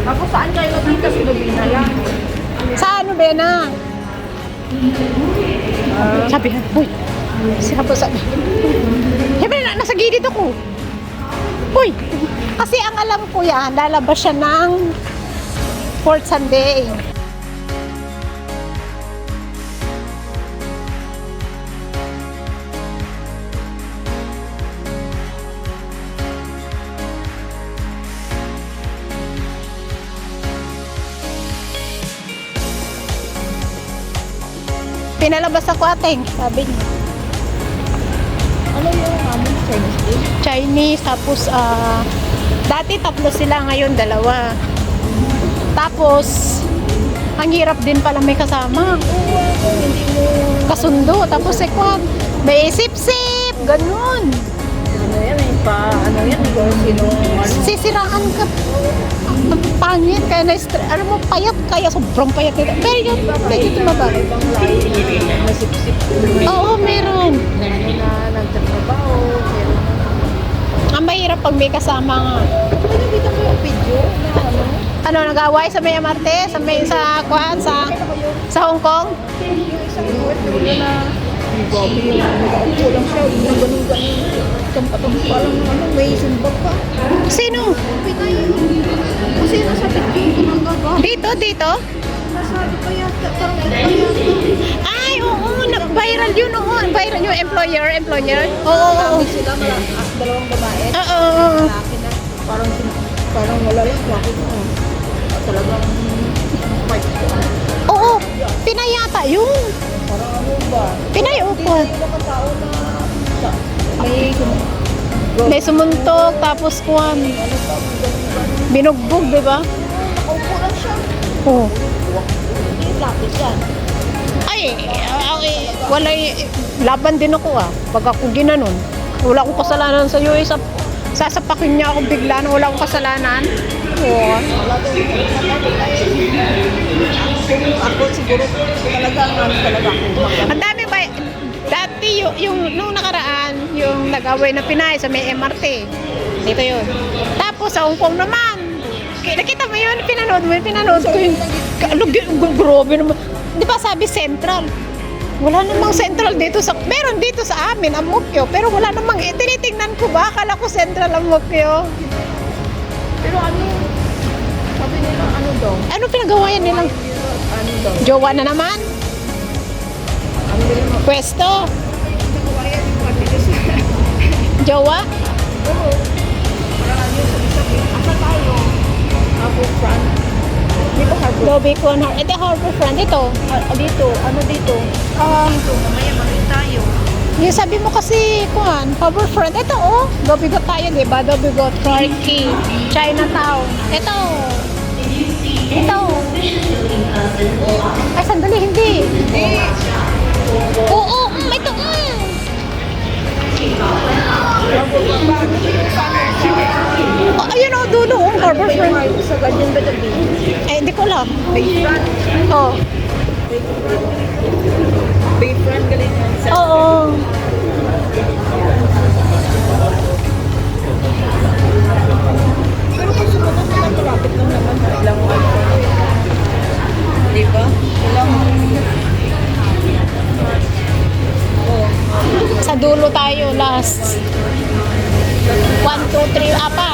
Tapos saan kayo nagkita sa Lubina lang? Sa ano, Bena? Sabi na, uy, siya sabi. Sabi na, nasa gilid ako. Uy, kasi ang alam ko yan, lalabas siya ng 4th Sunday. Pinalabas ako ating, sabi niya. Ano yung Chinese dish? Chinese, tapos dati tatlo sila, ngayon dalawa. Tapos, ang hirap din pala may kasama. Hindi mo... Kasundo, tapos may sip-sip, ganun. Ano yan eh, ano yan, ikaw sino... Sisiraan ka. Ang pangit, kaya alam mo, payat, kaya sobrang payat nila. Pero yun, medyo tumaba. Ibang lahi, masip-sip. Oo, meron. Na nagtatrabaho, pero... Ang mahirap pag may kasama nga. Nakikita ko yung video na ano... Ano, nag-away sa may MRT? Sa Hong Kong? Yung isang OFW na... Grabe yung nag-auto lang siya, yung ganun-ganun. Tampatang parang ano, may sumbag pa. Sino? Pinay. Kasi nasa video ng gaga. Dito? Nasabi pa yata, parang yata. Ay, oo, nag-viral yun, oo. Viral yung employer. Oo. Sabi sila, dalawang babae. Oo. Lalaki na. Parang wala lang. Bakit mo? Talagang fight ko. Oo, Pinay yata yun. Parang ano ba? Pinay upo. Hindi yung mga tao na may May sumuntok, tapos kuwan. ano pa, ganun-ganun. Binugbog, di ba? Nakaupo lang siya. Oo. Hindi, lapit yan. Ay, wala, laban din ako pag ako ginanon. Wala akong kasalanan sa iyo, sasapakin niya ako bigla na wala akong kasalanan. Oo. Wala doon. Ako siguro talagang ano talaga ako. Ang dami ba, dati yung nung nakaraan, yung nag-away na Pinay sa may MRT. Dito yun. Tapos sa Hong Kong naman, nakita mo yun, pinanood ko yung, grabe naman. Di ba sabi Central? Wala namang Central dito meron dito sa amin, Ang Mo Kio, pero wala namang, tinitingnan ko ba, akala ko Central Ang Mo Kio. Pero ano, sabi nila ano daw? Ano pinagawayan nilang? Ano daw? Jowa na naman? Ano nila? Pwesto? Pinagawayan yung matigas. Jowa? Oo. Parang yun sabi, asa tayo? Harbor front. Di ba harbor? Lobby ko, ito Harbor Front, ito. Dito, ano dito? Dito, mamaya marin tayo. Yung sabi mo kasi, Harbor Front, ito Dobigot tayo, di ba? Dobigot, Clark Quay, Chinatown. Ito. Ay, sandali, hindi. Oo, ito, Oh, ayun dulo, Harbor Front. Sa ganyan ba gabi? Eh, hindi ko lang. Bayfront. Oh. Bayfront galing yan sa... Oo. Pero kung sumunod nila, malapit lang naman. Ilang ano. Di ba? Ilang... Sa dulo tayo, last. 1, 2, 3, 4.